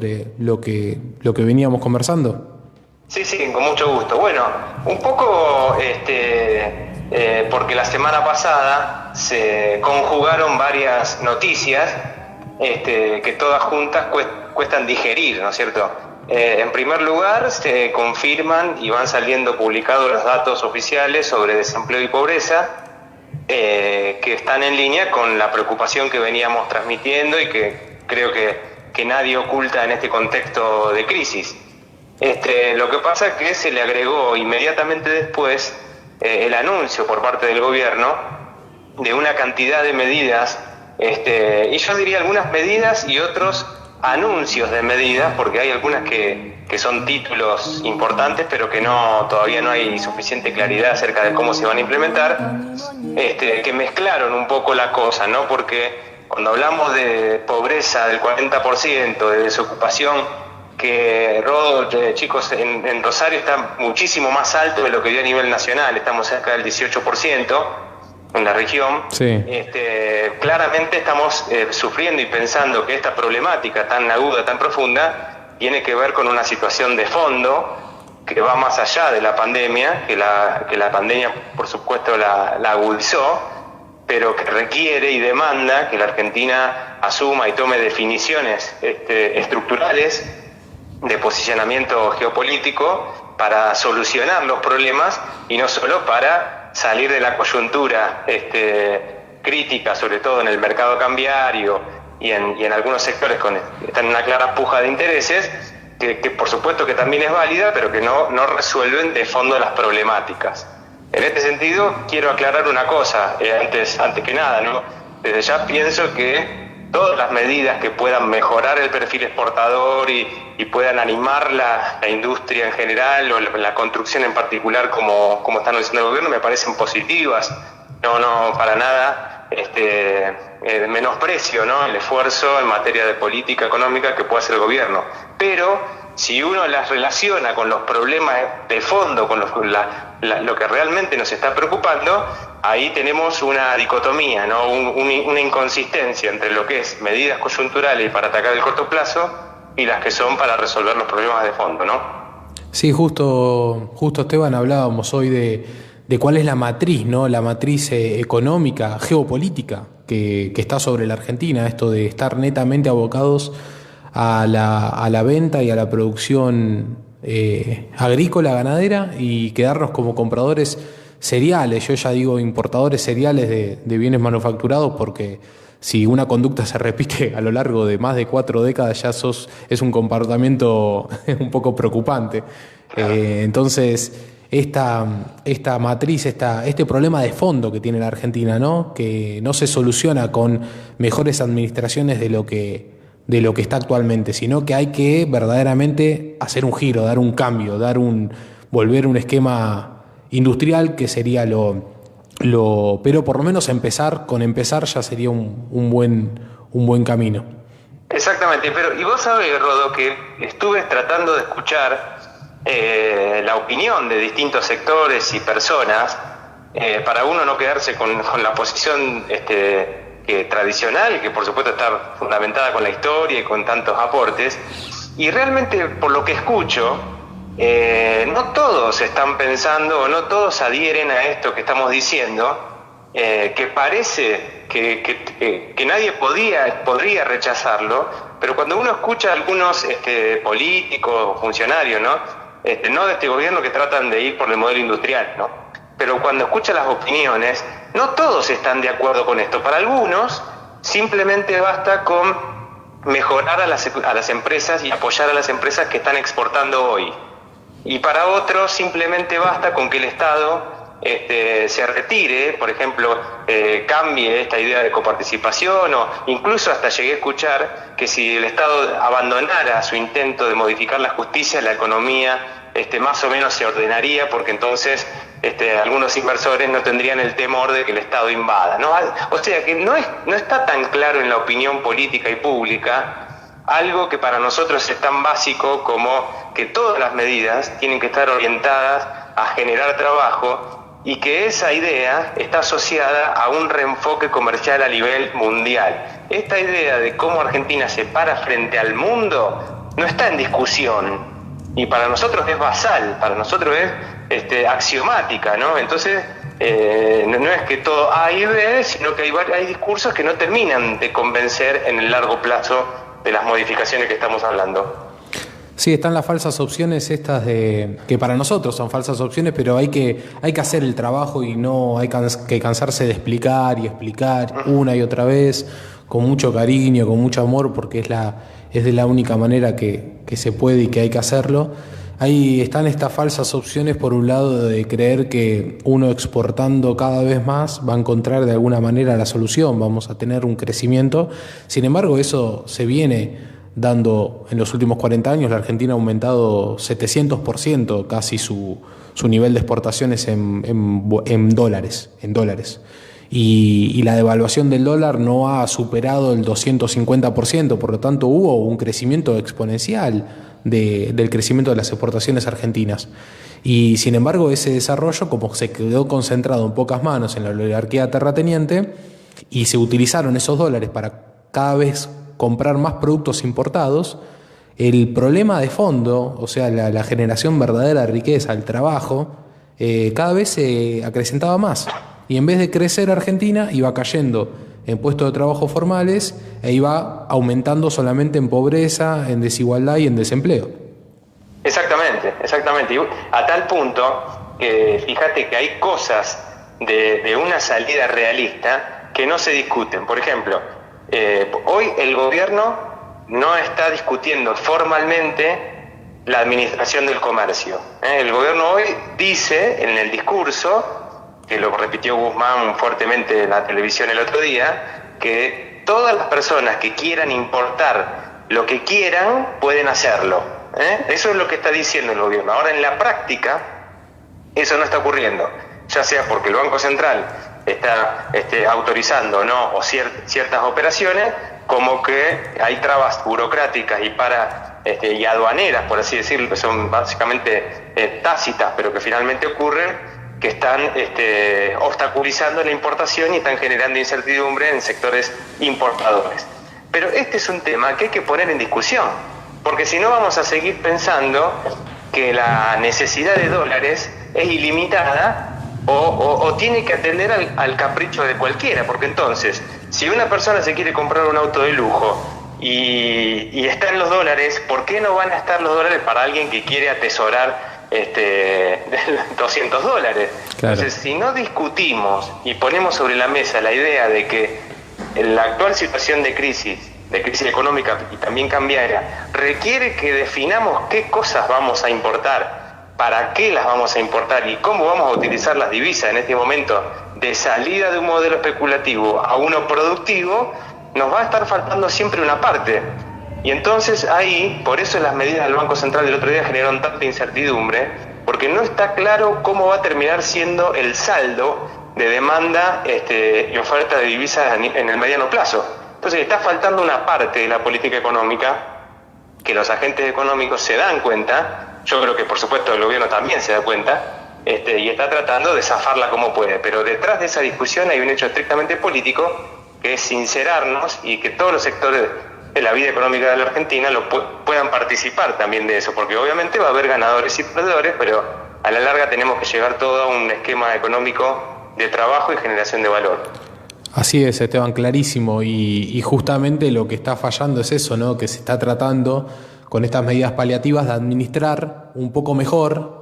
de lo que veníamos conversando. Sí, sí, con mucho gusto. Bueno, un poco porque la semana pasada se conjugaron varias noticias que todas juntas cuestan digerir, ¿no es cierto? En primer lugar, se confirman y van saliendo publicados los datos oficiales sobre desempleo y pobreza, que están en línea con la preocupación que veníamos transmitiendo y que creo que nadie oculta en este contexto de crisis. Lo que pasa es que se le agregó inmediatamente después el anuncio por parte del gobierno de una cantidad de medidas, y yo diría algunas medidas y otros anuncios de medidas, porque hay algunas que son títulos importantes, pero que todavía no hay suficiente claridad acerca de cómo se van a implementar, que mezclaron un poco la cosa, ¿no? Porque cuando hablamos de pobreza del 40%, de desocupación, que chicos, en Rosario está muchísimo más alto de lo que dio a nivel nacional, estamos cerca del 18% en la región. Sí. Claramente estamos sufriendo y pensando que esta problemática tan aguda, tan profunda, tiene que ver con una situación de fondo que va más allá de la pandemia, que la pandemia por supuesto la agudizó, pero que requiere y demanda que la Argentina asuma y tome definiciones estructurales de posicionamiento geopolítico para solucionar los problemas y no solo para salir de la coyuntura crítica, sobre todo en el mercado cambiario y en algunos sectores que están en una clara puja de intereses, que por supuesto que también es válida, pero que no resuelven de fondo las problemáticas. En este sentido, quiero aclarar una cosa, antes que nada, ¿no? Desde ya pienso que todas las medidas que puedan mejorar el perfil exportador y puedan animar la industria en general o la construcción en particular, como están diciendo el gobierno, me parecen positivas. No para nada menosprecio, ¿no?, el esfuerzo en materia de política económica que puede hacer el gobierno. Pero si uno las relaciona con los problemas de fondo, con lo que realmente nos está preocupando, ahí tenemos una dicotomía, ¿no?, una inconsistencia entre lo que es medidas coyunturales para atacar el corto plazo y las que son para resolver los problemas de fondo, ¿no? Sí, justo Esteban, hablábamos hoy de cuál es la matriz, ¿no? La matriz económica, geopolítica que está sobre la Argentina, esto de estar netamente abocados a la venta y a la producción agrícola, ganadera, y quedarnos como compradores cereales. Yo ya digo importadores cereales de bienes manufacturados, porque si una conducta se repite a lo largo de más de 4 décadas ya es un comportamiento un poco preocupante. Entonces, esta matriz, este problema de fondo que tiene la Argentina, ¿no?, que no se soluciona con mejores administraciones de lo que está actualmente, sino que hay que verdaderamente hacer un giro, dar un cambio, volver un esquema industrial, que sería pero por lo menos empezar ya sería un buen camino. Exactamente, y vos sabés, Rodo, que estuve tratando de escuchar la opinión de distintos sectores y personas, para uno no quedarse con la posición tradicional, que por supuesto está fundamentada con la historia y con tantos aportes, y realmente por lo que escucho, no todos están pensando, o no todos adhieren a esto que estamos diciendo, que parece que nadie podría rechazarlo, pero cuando uno escucha a algunos políticos, funcionarios, no de este gobierno, que tratan de ir por el modelo industrial, ¿no?, pero cuando escucha las opiniones, no todos están de acuerdo con esto. Para algunos simplemente basta con mejorar a las empresas y apoyar a las empresas que están exportando hoy. Y para otros simplemente basta con que el Estado se retire, por ejemplo, cambie esta idea de coparticipación, o incluso hasta llegué a escuchar que si el Estado abandonara su intento de modificar la justicia, la economía más o menos se ordenaría, porque entonces algunos inversores no tendrían el temor de que el Estado invada, ¿no? O sea que no está tan claro en la opinión política y pública algo que para nosotros es tan básico como que todas las medidas tienen que estar orientadas a generar trabajo, y que esa idea está asociada a un reenfoque comercial a nivel mundial. Esta idea de cómo Argentina se para frente al mundo no está en discusión. Y para nosotros es basal, para nosotros es axiomática, ¿no? Entonces, no es que todo A y B, sino que hay discursos que no terminan de convencer en el largo plazo de las modificaciones que estamos hablando. Sí, están las falsas opciones estas que para nosotros son falsas opciones, pero hay que hacer el trabajo y no hay que cansarse de explicar y explicar una y otra vez, con mucho cariño, con mucho amor, porque es de la única manera que se puede y que hay que hacerlo. Ahí están estas falsas opciones, por un lado, de creer que uno exportando cada vez más va a encontrar de alguna manera la solución, vamos a tener un crecimiento. Sin embargo, eso se viene dando en los últimos 40 años. La Argentina ha aumentado 700% casi su nivel de exportaciones en dólares. Y la devaluación del dólar no ha superado el 250%, por lo tanto hubo un crecimiento exponencial del crecimiento de las exportaciones argentinas. Y sin embargo ese desarrollo, como se quedó concentrado en pocas manos en la oligarquía terrateniente, y se utilizaron esos dólares para cada vez comprar más productos importados, el problema de fondo, o sea, la generación verdadera de riqueza, el trabajo, cada vez se acrecentaba más. Y en vez de crecer Argentina, iba cayendo en puestos de trabajo formales e iba aumentando solamente en pobreza, en desigualdad y en desempleo. Exactamente. Y a tal punto que fíjate que hay cosas de una salida realista que no se discuten. Por ejemplo, hoy el gobierno no está discutiendo formalmente la administración del comercio. El gobierno hoy dice en el discurso, que lo repitió Guzmán fuertemente en la televisión el otro día, que todas las personas que quieran importar lo que quieran pueden hacerlo. Eso es lo que está diciendo el gobierno. Ahora, en la práctica, eso no está ocurriendo, ya sea porque el Banco Central está autorizando no o ciertas operaciones, como que hay trabas burocráticas y aduaneras, por así decirlo, que son básicamente tácitas, pero que finalmente ocurren, que están obstaculizando la importación y están generando incertidumbre en sectores importadores. Pero este es un tema que hay que poner en discusión, porque si no vamos a seguir pensando que la necesidad de dólares es ilimitada o tiene que atender al capricho de cualquiera, porque entonces, si una persona se quiere comprar un auto de lujo y están los dólares, ¿por qué no van a estar los dólares para alguien que quiere atesorar $200? Claro. Entonces, si no discutimos y ponemos sobre la mesa la idea de que en la actual situación de crisis económica y también cambiaria, requiere que definamos qué cosas vamos a importar, para qué las vamos a importar y cómo vamos a utilizar las divisas en este momento de salida de un modelo especulativo a uno productivo, nos va a estar faltando siempre una parte. Y entonces ahí, por eso las medidas del Banco Central del otro día generaron tanta incertidumbre, porque no está claro cómo va a terminar siendo el saldo de demanda y oferta de divisas en el mediano plazo. Entonces está faltando una parte de la política económica que los agentes económicos se dan cuenta. Yo creo que por supuesto el gobierno también se da cuenta, y está tratando de zafarla como puede. Pero detrás de esa discusión hay un hecho estrictamente político, que es sincerarnos y que todos los sectores de la vida económica de la Argentina puedan participar también de eso, porque obviamente va a haber ganadores y perdedores, pero a la larga tenemos que llegar todo a un esquema económico de trabajo y generación de valor. Así es, Esteban, clarísimo, y justamente lo que está fallando es eso, ¿no? Que se está tratando con estas medidas paliativas de administrar un poco mejor,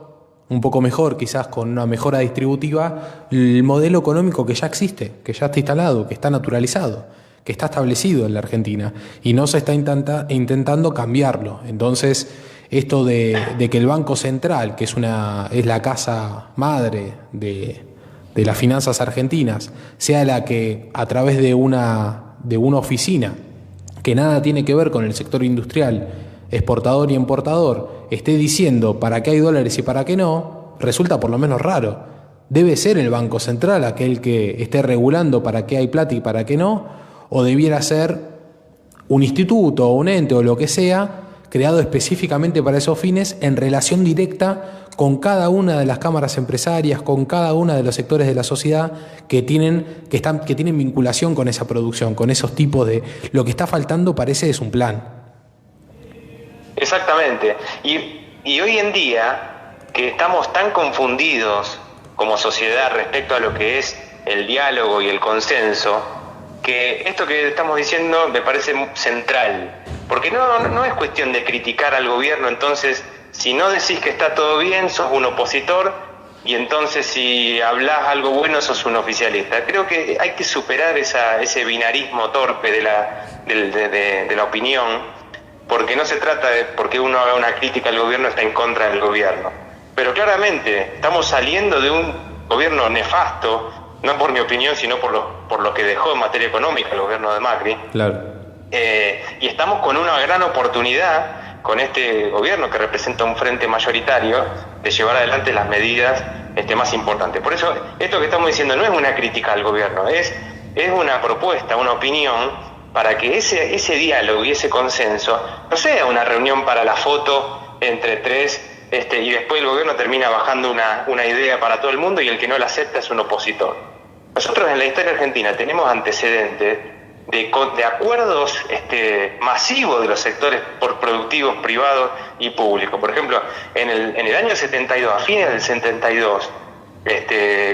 quizás con una mejora distributiva, el modelo económico que ya existe, que ya está instalado, que está naturalizado, que está establecido en la Argentina, y no se está intentando cambiarlo. Entonces, esto de que el Banco Central, que es la casa madre de las finanzas argentinas, sea la que a través de una oficina que nada tiene que ver con el sector industrial, exportador y importador, esté diciendo para qué hay dólares y para qué no, resulta por lo menos raro. Debe ser el Banco Central aquel que esté regulando para qué hay plata y para qué no, o debiera ser un instituto o un ente o lo que sea creado específicamente para esos fines, en relación directa con cada una de las cámaras empresarias, con cada uno de los sectores de la sociedad que tienen vinculación con esa producción, con esos tipos de... Lo que está faltando parece es un plan. Exactamente. Y hoy en día, que estamos tan confundidos como sociedad respecto a lo que es el diálogo y el consenso, que esto que estamos diciendo me parece central. Porque no es cuestión de criticar al gobierno, entonces, si no decís que está todo bien, sos un opositor, y entonces si hablás algo bueno, sos un oficialista. Creo que hay que superar ese binarismo torpe de la opinión, porque no se trata de porque uno haga una crítica al gobierno está en contra del gobierno. Pero claramente estamos saliendo de un gobierno nefasto, no por mi opinión, sino por lo que dejó en materia económica el gobierno de Macri. Claro. Y estamos con una gran oportunidad, con este gobierno que representa un frente mayoritario, de llevar adelante las medidas más importantes. Por eso, esto que estamos diciendo no es una crítica al gobierno, es una propuesta, una opinión, para que ese diálogo y ese consenso no sea una reunión para la foto entre tres, y después el gobierno termina bajando una idea para todo el mundo y el que no la acepta es un opositor. Nosotros en la historia argentina tenemos antecedentes de acuerdos masivos de los sectores productivos, privados y públicos. Por ejemplo, en el año 72, a fines del 72,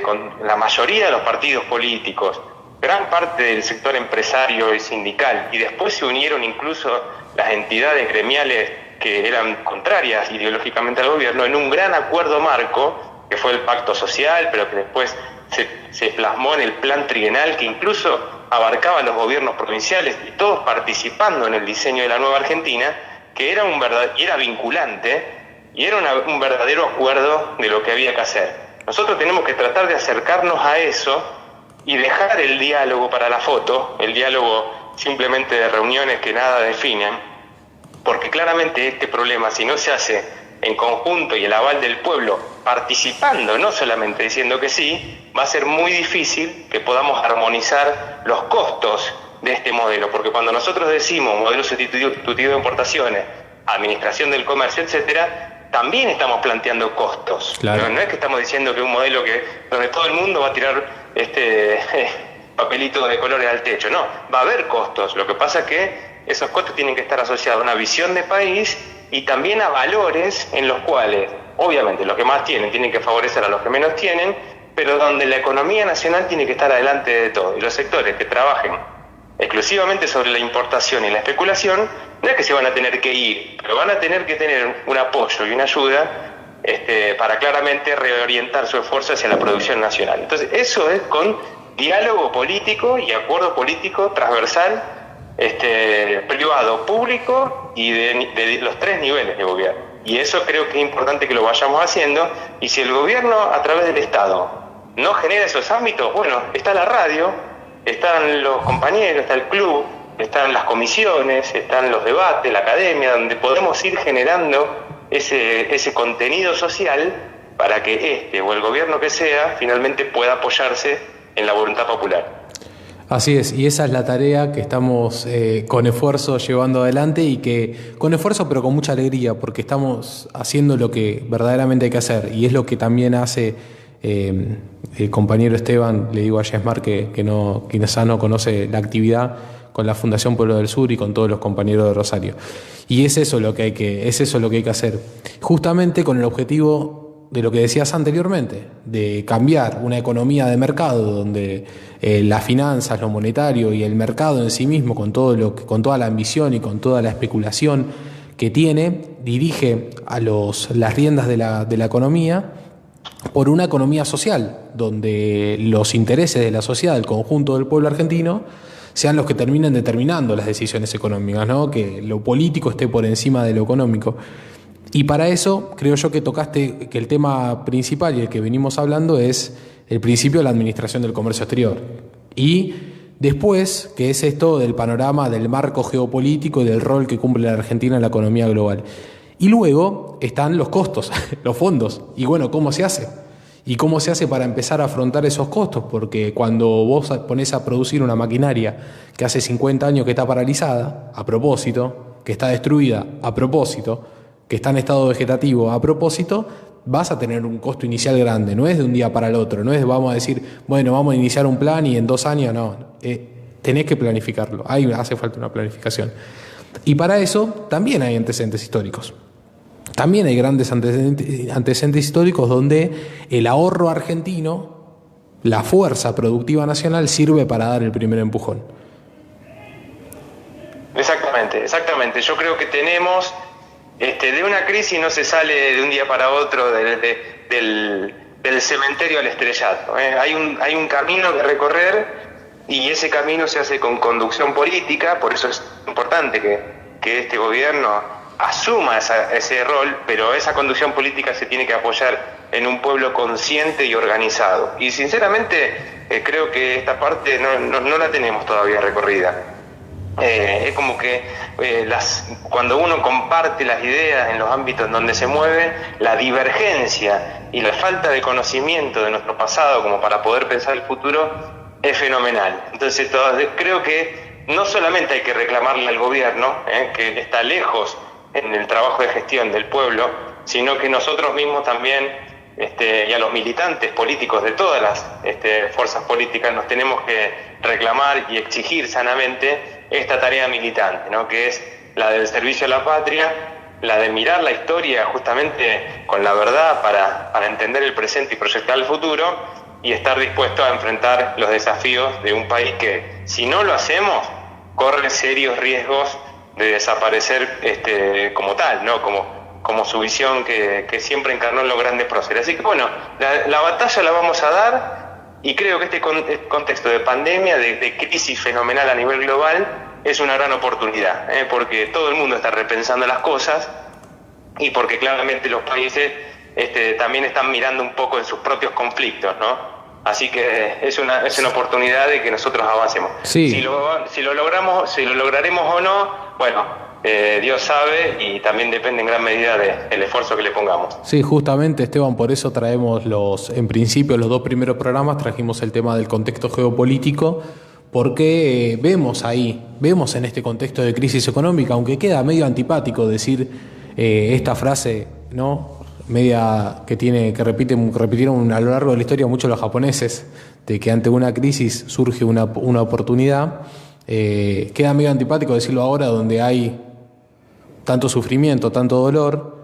con la mayoría de los partidos políticos, gran parte del sector empresario y sindical, y después se unieron incluso las entidades gremiales que eran contrarias ideológicamente al gobierno, en un gran acuerdo marco, que fue el Pacto Social, pero que después se plasmó en el Plan Trienal, que incluso abarcaba a los gobiernos provinciales y todos participando en el diseño de la nueva Argentina, que era vinculante y era un verdadero acuerdo de lo que había que hacer. Nosotros tenemos que tratar de acercarnos a eso y dejar el diálogo para la foto, el diálogo simplemente de reuniones que nada definen, porque claramente este problema, si no se hace en conjunto y el aval del pueblo participando, no solamente diciendo que sí, va a ser muy difícil que podamos armonizar los costos de este modelo, porque cuando nosotros decimos modelo sustitutivo de importaciones, administración del comercio, etcétera, también estamos planteando costos. Claro. No es que estamos diciendo que un modelo donde todo el mundo va a tirar papelitos de colores al techo, no, va a haber costos. Lo que pasa es que esos costos tienen que estar asociados a una visión de país y también a valores en los cuales, obviamente, los que más tienen que favorecer a los que menos tienen, pero donde la economía nacional tiene que estar adelante de todo. Y los sectores que trabajen exclusivamente sobre la importación y la especulación, no es que se van a tener que ir, pero van a tener que tener un apoyo y una ayuda para claramente reorientar su esfuerzo hacia la producción nacional. Entonces, eso es con diálogo político y acuerdo político transversal, privado, público y de los tres niveles de gobierno. Y eso creo que es importante que lo vayamos haciendo. Y si el gobierno a través del Estado no genera esos ámbitos, bueno, está la radio, están los compañeros, está el club, están las comisiones, están los debates, la academia, donde podemos ir generando ese contenido social para que o el gobierno que sea finalmente pueda apoyarse en la voluntad popular. Así es, y esa es la tarea que estamos con esfuerzo llevando adelante y que con esfuerzo pero con mucha alegría, porque estamos haciendo lo que verdaderamente hay que hacer y es lo que también hace el compañero Esteban. Le digo a Yesmar que quizás no conoce la actividad con la Fundación Pueblo del Sur y con todos los compañeros de Rosario. Y es eso lo que hay que hacer, justamente con el objetivo de lo que decías anteriormente, de cambiar una economía de mercado donde las finanzas, lo monetario y el mercado en sí mismo, con toda la ambición y con toda la especulación que tiene, dirige a las riendas de la economía por una economía social, donde los intereses de la sociedad, del conjunto del pueblo argentino, sean los que terminen determinando las decisiones económicas, ¿no? Que lo político esté por encima de lo económico. Y para eso creo yo que tocaste que el tema principal y el que venimos hablando es el principio de la administración del comercio exterior. Y después, que es esto del panorama del marco geopolítico y del rol que cumple la Argentina en la economía global. Y luego están los costos, los fondos. Y bueno, ¿cómo se hace? ¿Y cómo se hace para empezar a afrontar esos costos? Porque cuando vos ponés a producir una maquinaria que hace 50 años que está paralizada, a propósito, que está destruida, a propósito, que está en estado vegetativo, a propósito, vas a tener un costo inicial grande. No es de un día para el otro, no es vamos a decir, bueno, vamos a iniciar un plan y en 2 años, no. Tenés que planificarlo, ahí hace falta una planificación. Y para eso también hay antecedentes históricos. También hay grandes antecedentes históricos donde el ahorro argentino, la fuerza productiva nacional, sirve para dar el primer empujón. Exactamente. Yo creo que tenemos, de una crisis no se sale de un día para otro del cementerio al estrellato. Hay un camino que recorrer y ese camino se hace con conducción política, por eso es importante que este gobierno asuma ese rol, pero esa conducción política se tiene que apoyar en un pueblo consciente y organizado. Y sinceramente creo que esta parte no la tenemos todavía recorrida. Es como que cuando uno comparte las ideas en los ámbitos donde se mueve, la divergencia y la falta de conocimiento de nuestro pasado como para poder pensar el futuro es fenomenal. Entonces creo que no solamente hay que reclamarle al gobierno, que está lejos en el trabajo de gestión del pueblo, sino que nosotros mismos también, y a los militantes políticos de todas las fuerzas políticas, nos tenemos que reclamar y exigir sanamente esta tarea militante, ¿no? Que es la del servicio a la patria, la de mirar la historia justamente con la verdad para entender el presente y proyectar el futuro, y estar dispuesto a enfrentar los desafíos de un país que, si no lo hacemos, corre serios riesgos de desaparecer como tal, ¿no? Como su visión que siempre encarnó en los grandes próceres. Así que bueno, la batalla la vamos a dar, y creo que este contexto de pandemia, de crisis fenomenal a nivel global, es una gran oportunidad, porque todo el mundo está repensando las cosas y porque claramente los países también están mirando un poco en sus propios conflictos, ¿no? Así que es una oportunidad de que nosotros avancemos. Sí. Si lo lograremos o no, bueno, Dios sabe, y también depende en gran medida del esfuerzo que le pongamos. Sí, justamente, Esteban, por eso traemos en principio, los dos primeros programas, trajimos el tema del contexto geopolítico, porque vemos en este contexto de crisis económica, aunque queda medio antipático decir esta frase, ¿no? Media que repitieron a lo largo de la historia muchos los japoneses, de que ante una crisis surge una oportunidad. Queda medio antipático decirlo ahora, donde hay tanto sufrimiento, tanto dolor,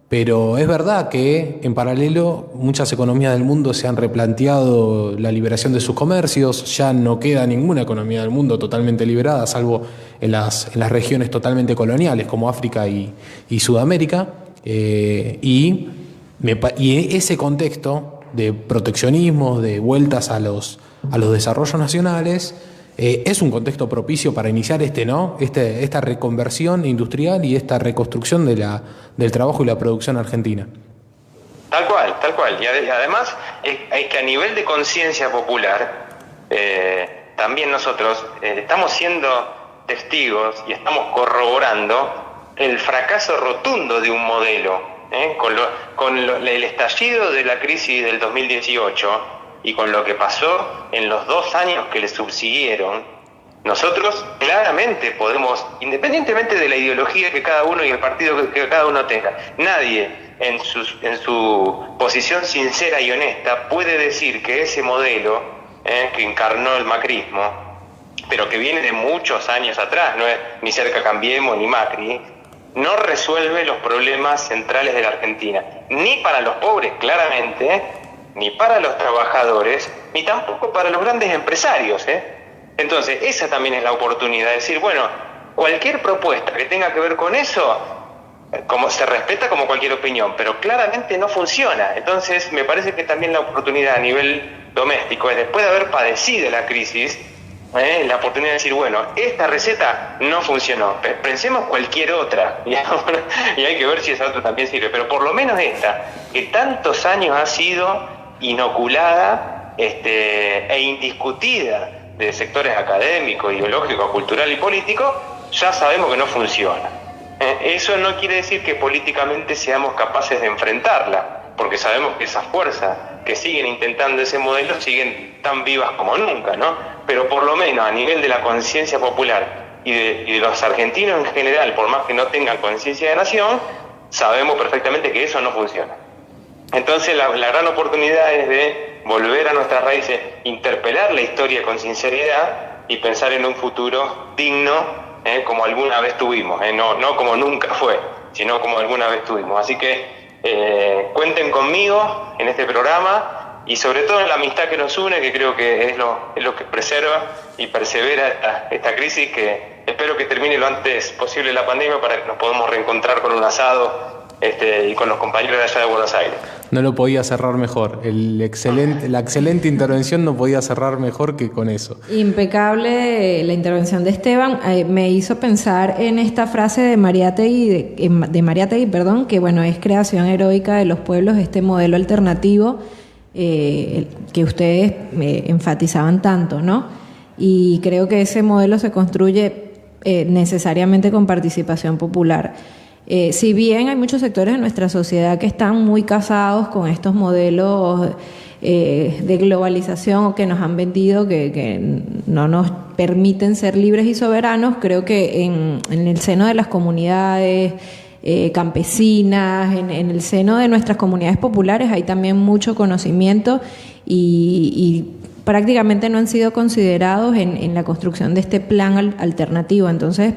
pero es verdad que en paralelo muchas economías del mundo se han replanteado la liberación de sus comercios. Ya no queda ninguna economía del mundo totalmente liberada, salvo en las regiones totalmente coloniales como África y Sudamérica, y ese contexto de proteccionismo, de vueltas a los desarrollos nacionales, es un contexto propicio para iniciar esta reconversión industrial y esta reconstrucción del trabajo y la producción argentina. Tal cual. Y además es que a nivel de conciencia popular, también nosotros estamos siendo testigos y estamos corroborando el fracaso rotundo de un modelo, con el estallido de la crisis del 2018 y con lo que pasó en los 2 años que le subsiguieron. Nosotros claramente podemos, independientemente de la ideología que cada uno y el partido que cada uno tenga, nadie en su posición sincera y honesta puede decir que ese modelo que encarnó el macrismo, pero que viene de muchos años atrás, no es ni cerca Cambiemos ni Macri, no resuelve los problemas centrales de la Argentina, ni para los pobres claramente, ni para los trabajadores, ni tampoco para los grandes empresarios, Entonces, esa también es la oportunidad de decir, bueno, cualquier propuesta que tenga que ver con eso, como se respeta como cualquier opinión, pero claramente no funciona. Entonces, me parece que también la oportunidad a nivel doméstico es, después de haber padecido la crisis, la oportunidad de decir, bueno, esta receta no funcionó, pensemos cualquier otra, y hay que ver si esa otra también sirve, pero por lo menos esta, que tantos años ha sido inoculada e indiscutida de sectores académicos, ideológicos, cultural y político, ya sabemos que no funciona. Eso no quiere decir que políticamente seamos capaces de enfrentarla, porque sabemos que esas fuerzas que siguen intentando ese modelo siguen tan vivas como nunca, ¿no? Pero por lo menos a nivel de la conciencia popular y de los argentinos en general, por más que no tengan conciencia de nación, sabemos perfectamente que eso no funciona. Entonces la gran oportunidad es de volver a nuestras raíces, interpelar la historia con sinceridad y pensar en un futuro digno como alguna vez tuvimos, no como nunca fue, sino como alguna vez tuvimos. Así que cuenten conmigo en este programa y sobre todo en la amistad que nos une, que creo que es lo que preserva y persevera esta crisis, que espero que termine lo antes posible la pandemia para que nos podamos reencontrar con un asado y con los compañeros de allá de Buenos Aires. No lo podía cerrar mejor. La excelente intervención no podía cerrar mejor que con eso. Impecable la intervención de Esteban. Me hizo pensar en esta frase de Mariátegui, perdón, que bueno, es creación heroica de los pueblos, este modelo alternativo que ustedes enfatizaban tanto, ¿no? Y creo que ese modelo se construye necesariamente con participación popular. Si bien hay muchos sectores de nuestra sociedad que están muy casados con estos modelos de globalización o que nos han vendido, que no nos permiten ser libres y soberanos, creo que en el seno de las comunidades campesinas, en el seno de nuestras comunidades populares hay también mucho conocimiento y prácticamente no han sido considerados en la construcción de este plan alternativo. Entonces,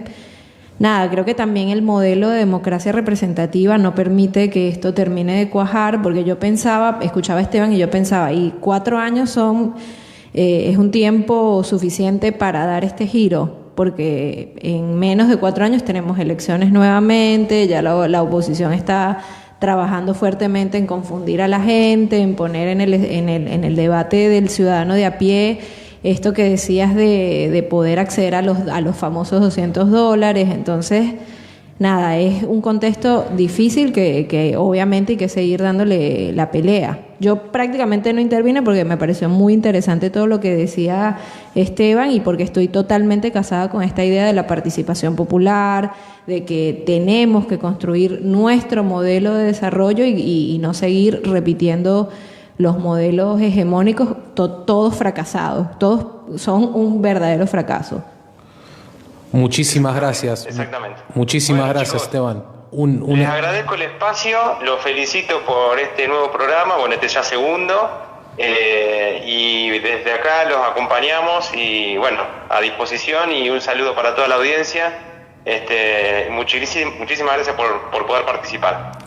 nada, creo que también el modelo de democracia representativa no permite que esto termine de cuajar, porque yo escuchaba a Esteban y yo pensaba, y 4 años es un tiempo suficiente para dar este giro, porque en menos de 4 años tenemos elecciones nuevamente, ya la oposición está trabajando fuertemente en confundir a la gente, en poner en el debate del ciudadano de a pie esto que decías de poder acceder a los famosos $200. Entonces, nada, es un contexto difícil que obviamente hay que seguir dándole la pelea. Yo prácticamente no intervine porque me pareció muy interesante todo lo que decía Esteban y porque estoy totalmente casada con esta idea de la participación popular, de que tenemos que construir nuestro modelo de desarrollo y no seguir repitiendo los modelos hegemónicos, todos fracasados, todos son un verdadero fracaso. Muchísimas gracias. Exactamente. Muchísimas gracias, chicos, Esteban. Les agradezco el espacio, los felicito por este nuevo programa, este ya segundo, y desde acá los acompañamos y bueno, a disposición, y un saludo para toda la audiencia. Muchísimas gracias por poder participar.